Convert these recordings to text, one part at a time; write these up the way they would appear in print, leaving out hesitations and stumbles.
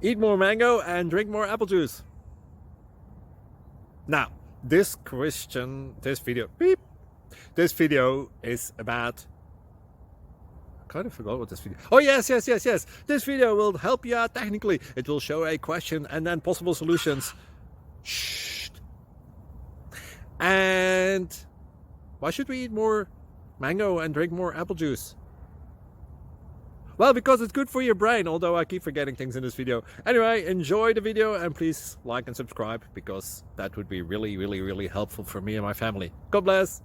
Eat more mango and drink more apple juice. Now, this video is about, I kind of forgot what this video. Oh, yes. This video will help you out technically. It will show a question and then possible solutions. Shh. And why should we eat more mango and drink more apple juice? Well, because it's good for your brain, although I keep forgetting things in this video. Anyway, enjoy the video and please like and subscribe, because that would be really helpful for me and my family. God bless!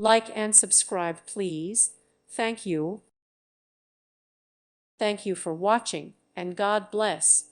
Like and subscribe, please. Thank you. Thank you for watching, and God bless.